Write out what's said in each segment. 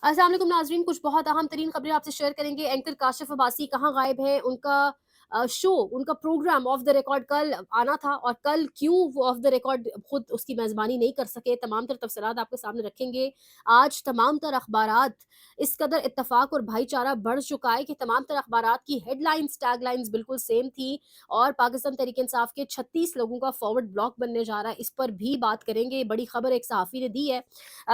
अस्सलाम वालेकुम नाज़रीन, कुछ बहुत अहम तरीन खबरें आपसे शेयर करेंगे। एंकर काशिफ अब्बासी कहाँ गायब हैं? उनका शो, उनका प्रोग्राम ऑफ द रिकॉर्ड कल आना था और कल क्यों वो ऑफ द रिकॉर्ड खुद उसकी मेज़बानी नहीं कर सके, तमाम तर तफसीलात आपके सामने रखेंगे। आज तमाम तर अखबारात इस कदर इत्तफ़ाक और भाईचारा बढ़ चुका है कि तमाम तर अखबारात की हेडलाइंस, टैगलाइंस बिल्कुल सेम थी और पाकिस्तान तहरीक-ए-इंसाफ के 36 लोगों का फॉरवर्ड ब्लॉक बनने जा रहा है। इस पर भी बात करेंगे, बड़ी खबर एक सहाफ़ी ने दी है।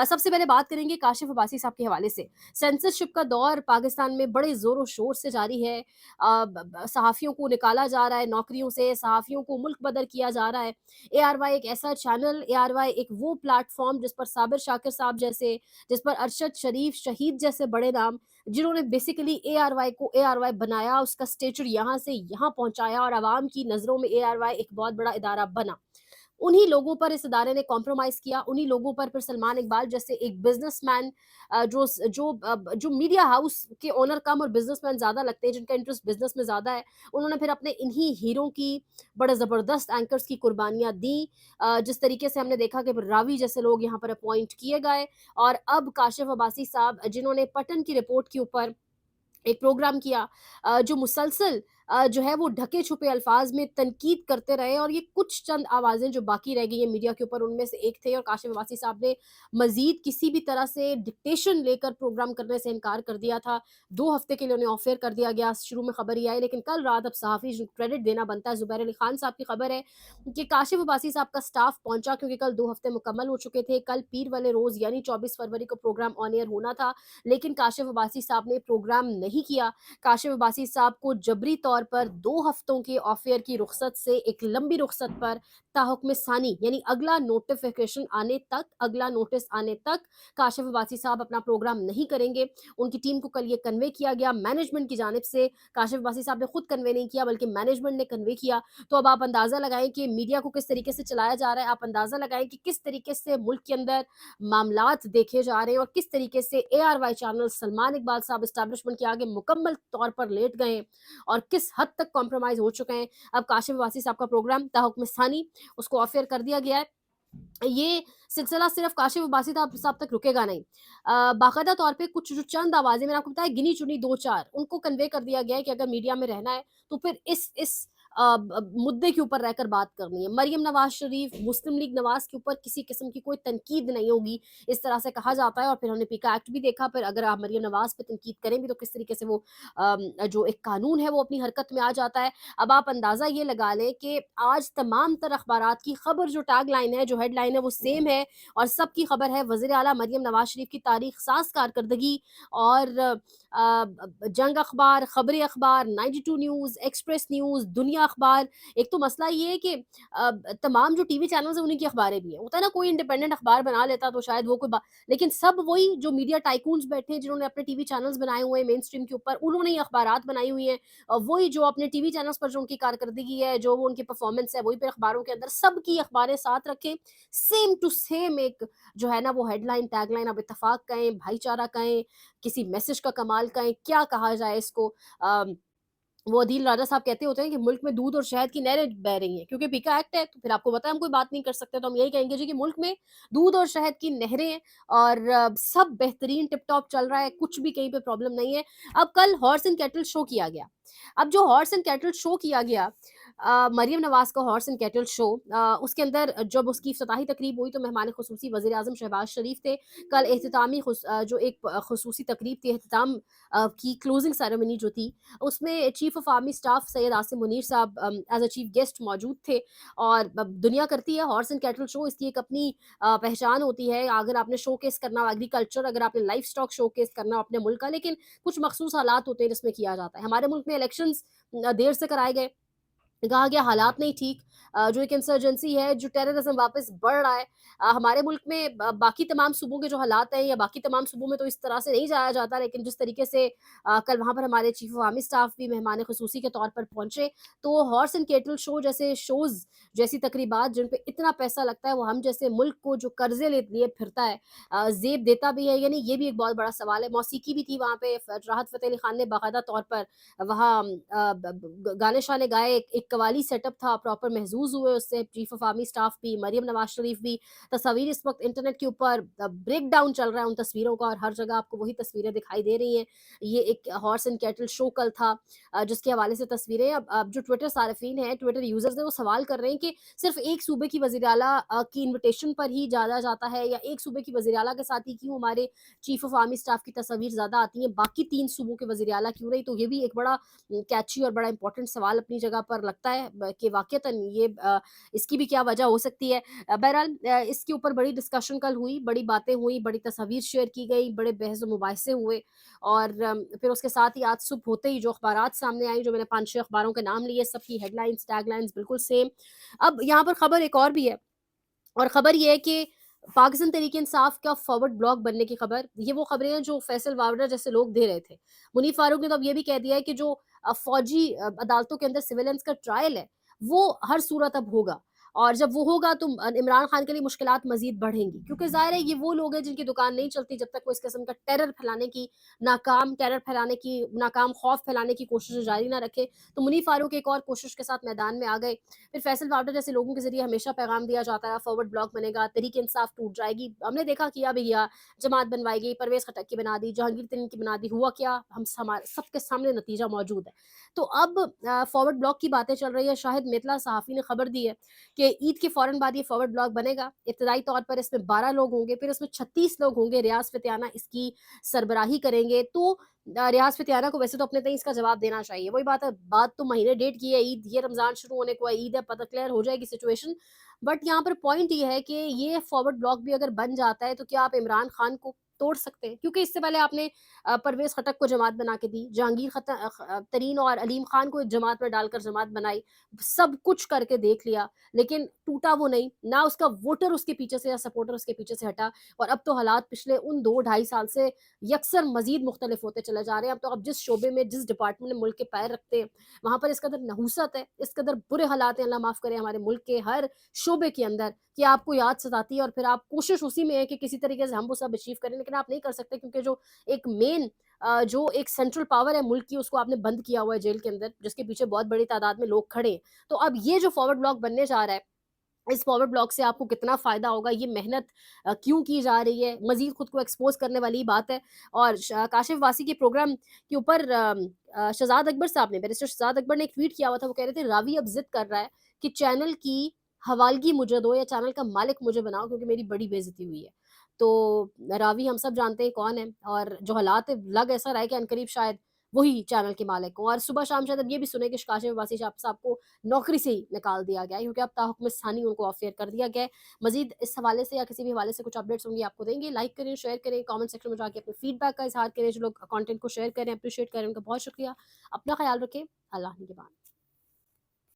सबसे पहले बात करेंगे काशिफ अब्बासी साहब के हवाले से। सेंसरशिप का दौर पाकिस्तान में बड़े ज़ोर शोर से जारी है। सहाफ़ियों को निकाला जा रहा है नौकरियों से, सहाफ़ियों को मुल्क बदर किया जा रहा है। एआरवाई एक ऐसा चैनल, एआरवाई एक वो प्लेटफ़ॉर्म जिस पर साबिर शाकिर साहब जैसे, जिस पर अरशद शरीफ शहीद जैसे बड़े नाम, जिन्होंने बेसिकली एआरवाई को एआरवाई बनाया, उसका स्टेचर यहाँ से यहाँ पहुँचाया और आवाम की नज़रों में एआरवाई एक बहुत बड़ा इदारा बना। उन्हीं लोगों पर इस इदारे ने कॉम्प्रोमाइज़ किया, उन्हीं लोगों पर फिर सलमान इकबाल जैसे एक बिज़नेसमैन जो मीडिया हाउस के ओनर कम और बिज़नेसमैन ज़्यादा लगते हैं, जिनका इंटरेस्ट बिज़नेस में ज़्यादा है, उन्होंने फिर अपने इन्हीं हीरो की बड़े ज़बरदस्त एंकर्स की कुर्बानियाँ दी। जिस तरीके से हमने देखा कि फिर रावी जैसे लोग यहाँ पर अपॉइंट किए गए और अब काशिफ अब्बासी साहब जिन्होंने पटन की रिपोर्ट के ऊपर एक प्रोग्राम किया जो मुसलसल जो है वो ढके छुपे अल्फाज में तनकीद करते रहे और ये कुछ चंद आवाज़ें जो बाकी रह गई हैं मीडिया के ऊपर उनमें से एक थे और काशिफ अब्बासी साहब ने मज़ीद किसी भी तरह से डिक्टेशन लेकर प्रोग्राम करने से इनकार कर दिया था। 2 हफ़्ते के लिए उन्हें ऑफ एयर कर दिया गया, शुरू में खबर ये आई लेकिन कल रात अब सहाफ़ी जो क्रेडिट देना बनता है ज़ुबैर अली खान साहब की खबर है कि काशिफ अब्बासी साहब का स्टाफ पहुँचा क्योंकि कल 2 हफ़्ते मुकम्मल हो चुके थे। कल पीर वाले रोज़ यानी 24 फरवरी को प्रोग्राम ऑन एयर होना था, लेकिन काशिफ अब्बासी साहब ने प्रोग्राम नहीं किया। काशिफ अब्बासी साहब को जबरी तौर पर 2 हफ्तों के ऑफ एयर की रुखसत से एक लंबी रुखसत पर ताहुक्म सानी यानी अगला नोटिफिकेशन आने तक, अगला नोटिस आने तक काशिफ अब्बासी साहब अपना प्रोग्राम नहीं करेंगे। उनकी टीम को कल ये कन्वे किया गया मैनेजमेंट की जानिब से। काशिफ अब्बासी साहब ने खुद कन्वे नहीं किया बल्कि मैनेजमेंट ने कन्वे किया। तो अब आप अंदाज़ा लगाएँ कि मीडिया को किस तरीके से चलाया जा रहा है, आप अंदाज़ा लगाएँ कि किस तरीके से मुल्क के अंदर मामलात देखे जा रहे हैं और किस तरीके से एआरवाई चैनल सलमान इकबाल साहब एस्टैब्लिशमेंट के आगे मुकम्मल तौर पर लेट गए हैं और किस हद तक कॉम्प्रोमाइज़ हो चुके हैं। अब काशिफ वासी साहब का प्रोग्राम ताहुक्म सानी उसको ऑफ एयर कर दिया गया है। ये सिलसिला सिर्फ़ काशिफ अब्बासी साहब तक रुकेगा नहीं। बाकायदा तौर पे कुछ जो चंद आवाज़ें मैंने आपको बताया गिनी-चुनी 2-4 उनको कन्वे कर दिया गया है कि अगर मीडिया में रहना है तो फिर इस मुद्दे के ऊपर रहकर बात करनी है। मरियम नवाज़ शरीफ, मुस्लिम लीग नवाज़ के ऊपर किसी किस्म की कोई तनकीद नहीं होगी, इस तरह से कहा जाता है और फिर हमने पीका एक्ट भी देखा, फिर अगर आप मरियम नवाज़ पे तनकीद करें भी तो किस तरीके से वो जो एक कानून है वो अपनी हरकत में आ जाता है। अब आप अंदाज़ा ये लगा लें कि आज तमाम तर अखबारात की खबर जो टैगलाइन है, जो हेडलाइन है वो सेम है और सबकी खबर है वज़ीर आला मरियम नवाज़ शरीफ की तारीख साज़ कारकर्दगी और जंग अखबार, खबरें अखबार, 92 न्यूज़, एक्सप्रेस न्यूज़, दुनिया अखबार। एक तो मसला ये है कि तमाम जो टीवी चैनल्स हैं उन्हीं की अखबारें भी हैं। होता है ना कोई इंडिपेंडेंट अखबार बना लेता तो शायद वो कोई बा लेकिन सब वही जो मीडिया टाइकून्स बैठे हैं जिन्होंने अपने टीवी चैनल्स बनाए हुए हैं मेन स्ट्रीम के ऊपर, उन्होंने ही अखबारात बनाई हुई हैं। वही जो अपने टीवी चैनल्स पर जो उनकी कारकर्दगी है, जो वो उनकी परफॉर्मेंस है, वही पे अखबारों के अंदर सबकी अखबारें साथ रखें। सेम टू सेम एक जो है ना वो हेडलाइन, टैगलाइन आप इत्तेफाक कहें, भाईचारा कहें, किसी मैसेज का कमाल कहें, क्या कहा जाए इसको वो अदील राजा साहब कहते होते हैं कि मुल्क में दूध और शहद की नहरें बह रही हैं क्योंकि पीका एक्ट है तो फिर आपको पता है हम कोई बात नहीं कर सकते तो हम यही कहेंगे जी कि मुल्क में दूध और शहद की नहरें हैं और सब बेहतरीन टिप टॉप चल रहा है कुछ भी कहीं पे प्रॉब्लम नहीं है। अब कल हॉर्स एंड कैटल शो किया गया। अब जो हॉर्स एंड कैटल शो किया गया मरियम नवाज का हॉर्स एंड कैटल शो उसके अंदर जब उसकी इफ्तिताही तकरीब हुई तो मेहमान खुसूसी वज़ीर आज़म शहबाज शरीफ थे। कल एहतितामी जो एक खुसूसी तकरीब थी एहतिताम की क्लोजिंग सेरेमनी जो थी उसमें chief of army staff Syed Asim Munir साहब एज अ चीफ गेस्ट मौजूद थे और दुनिया करती है हॉर्स एंड कैटल शो इसकी एक अपनी पहचान होती है। अगर आपने शो केस करना हो एग्रीकल्चर अगर आपने लाइफ स्टॉक शो केस करना हो अपने मुल्क का लेकिन कुछ मखसूस हालात होते हैं जिसमें किया जाता है। हमारे मुल्क में इलेक्शंस देर से कराए गए कहा गया हालात नहीं ठीक जो एक इंसर्जेंसी है जो टेररिज्म वापस बढ़ रहा है हमारे मुल्क में बाकी तमाम सूबों के जो हालात हैं या बाकी तमाम सूबों में तो इस तरह से नहीं जाया जाता लेकिन जिस तरीके से कल वहाँ पर हमारे चीफ ऑफ आर्मी स्टाफ भी मेहमान खुसूसी के तौर पर पहुंचे तो हॉर्स एंड केटल शो जैसे शोज़ जैसी तकरीबात जिन पे इतना पैसा लगता है वो हम जैसे मुल्क को जो कर्जे लिए फिरता है जेब देता भी है यानी ये भी एक बहुत बड़ा सवाल है। मौसीकी भी थी वहाँ पे राहत फ़तेह अली खान ने बाकायदा तौर पर वहाँ गाने शाने गाए एक एक कवाली सेटअप था, प्रॉपर महज़ूज़ हुए उससे, चीफ़ ऑफ आर्मी स्टाफ भी, मरियम नवाज़ शरीफ भी। तस्वीर इस वक़्त इंटरनेट के ऊपर ब्रेक डाउन चल रहा है उन तस्वीरों का, और हर जगह आपको वही तस्वीरें दिखाई दे रही हैं। ये एक हॉर्स एंड कैटल शो कल था, जिसके हवाले से तस्वीरें अब जो ट्विटर सारिफ़ीन हैं, ट्विटर यूज़र्स हैं, वो सवाल कर रहे हैं कि सिर्फ़ एक सूबे की वज़ीर आला की इन्विटेशन पर ही जाया जाता है, या एक सूबे की वज़ीर आला के साथ ही क्यों हमारे चीफ़ ऑफ आर्मी स्टाफ की तस्वीर ज़्यादा आती हैं, बाकी 3 सूबों के वज़ीर आला क्यों नहीं? तो ये भी एक बड़ा कैची और बड़ा इम्पोर्टेंट सवाल अपनी जगह पर लगता है कि वाक़ईतन ये इसकी भी क्या वजह हो सकती है। बहरहाल इसके ऊपर बड़ी डिस्कशन कल हुई, बड़ी बातें हुई, बड़ी तस्वीर शेयर की गई, बड़े बहस-व-मुबाहिसे हुए, और फिर उसके साथ ही आज सुबह होते ही जो अखबारात सामने आई, जो मैंने 5-6 अखबारों के नाम लिए, सबकी हेडलाइन्स, टैगलाइन्स बिल्कुल सेम। अब यहाँ पर खबर एक और भी है, और खबर ये है कि पाकिस्तान तहरीक-ए-इंसाफ का फॉरवर्ड ब्लॉक बनने की खबर, ये वो खबरें हैं जो फैसल वावड़ा जैसे लोग दे रहे थे। मुनीर फारूक ने तो अब ये भी कह दिया है कि जो फौजी अदालतों के अंदर सिविलियंस का ट्रायल है, वो हर सूरत अब होगा, और जब वो होगा तो इमरान खान के लिए मुश्किलात मज़ीद बढ़ेंगी, क्योंकि ज़ाहिर है ये वो लोग हैं जिनकी दुकान नहीं चलती जब तक वो इस किस्म का टेरर फैलाने की, नाकाम खौफ फैलाने की कोशिशें जारी ना रखे। तो मुनीर फारूक एक और कोशिश के साथ मैदान में आ गए। फिर फैसल वावड़ा जैसे लोगों के ज़रिए हमेशा पैगाम दिया जाता है फॉरवर्ड ब्लॉक बनेगा, तहरीक-ए-इंसाफ टूट जाएगी। हमने देखा किया भी गया, जमात बनवाई गई, परवेज़ खटक की बना दी, जहांगीर तरीन की बना दी, हुआ क्या? हम हमारे सबके सामने नतीजा मौजूद है। तो अब फॉरवर्ड ब्लॉक की बातें चल रही है। शाहिद मितला सहाफ़ी ने खबर दी है कि ईद के फ़ौरन बाद ये फॉरवर्ड ब्लॉक बनेगा। इब्तदाई तौर पर इसमें 12 लोग होंगे, फिर इसमें 36 लोग होंगे, रियाज़ फ़तियाना इसकी सरबराही करेंगे। तो रियाज़ फ़तियाना को वैसे तो अपने तय इसका जवाब देना चाहिए। वही बात है, बात तो महीने डेट की है, ईद ये रमज़ान शुरू होने को है, ईद है, पता क्लियर हो जाएगी सिचुएशन। बट यहाँ पर पॉइंट ये है कि ये फॉरवर्ड ब्लॉक भी अगर बन जाता है, तो क्या आप इमरान खान को तोड़ सकते हैं? क्योंकि इससे पहले आपने परवेज़ खटक को जमात बना के दी, जहांगीर तरीन और अलीम खान को एक जमात में डालकर जमात बनाई, सब कुछ करके देख लिया, लेकिन टूटा वो नहीं, ना उसका वोटर उसके पीछे से या सपोर्टर उसके पीछे से हटा, और अब तो हालात पिछले उन 2 ढाई साल से यकसर मज़ीद मुख्तलिफ होते चले जा रहे हैं। अब तो अब जिस शोबे में, जिस डिपार्टमेंट में मुल्क के पैर रखते हैं, वहाँ पर इस कदर नहूसत है, इस कदर बुरे हालात हैं, अल्लाह माफ़ करे, हमारे मुल्क के हर शोबे के अंदर, कि आपको याद सताती है, और फिर आप कोशिश उसी में है कि किसी तरीके से हम वो सब अचीव करें, लेकिन आप नहीं कर सकते, क्योंकि जो एक मेन जो एक सेंट्रल पावर है मुल्क की, उसको आपने बंद किया हुआ है जेल के अंदर, जिसके पीछे बहुत बड़ी तादाद में लोग खड़े हैं। तो अब ये जो फॉरवर्ड ब्लॉक बनने जा रहा है, इस फॉरवर्ड ब्लॉक से आपको कितना फ़ायदा होगा, ये मेहनत क्यों की जा रही है, मज़ीद खुद को एक्सपोज़ करने वाली बात है। और काशिफ़ वासी के प्रोग्राम के ऊपर शहज़ाद अकबर साहब ने, बैरिस्टर शहज़ाद अकबर ने एक ट्वीट किया हुआ था, वो कह रहे थे रावी अब ज़िद कर रहा है कि चैनल की हवालगी मुझे दो, या चैनल का मालिक मुझे बनाओ, क्योंकि मेरी बड़ी बेइज़्ज़ती हुई है। तो रावी हम सब जानते हैं कौन है, और जो हालात है, लग ऐसा रहा है कि अनकरीब शायद वही चैनल के मालिक हों, और सुबह-शाम शायद अब ये भी सुने कि काशिफ़ वासी साहब को नौकरी से ही निकाल दिया गया है, क्योंकि अब ताहुक्म सानी उनको ऑफ एयर कर दिया गया है। मज़ीद इस हवाले से या किसी भी हवाले से कुछ अपडेट्स होंगी आपको देंगे। लाइक करें, शेयर करें, कमेंट सेक्शन में जाके अपने फीडबैक का इज़हार करें। जो लोग कंटेंट को शेयर कर रहे हैं, एप्रिशिएट कर रहे हैं, उनका बहुत शुक्रिया। अपना ख़्याल रखें। अल्लाह निगहबान।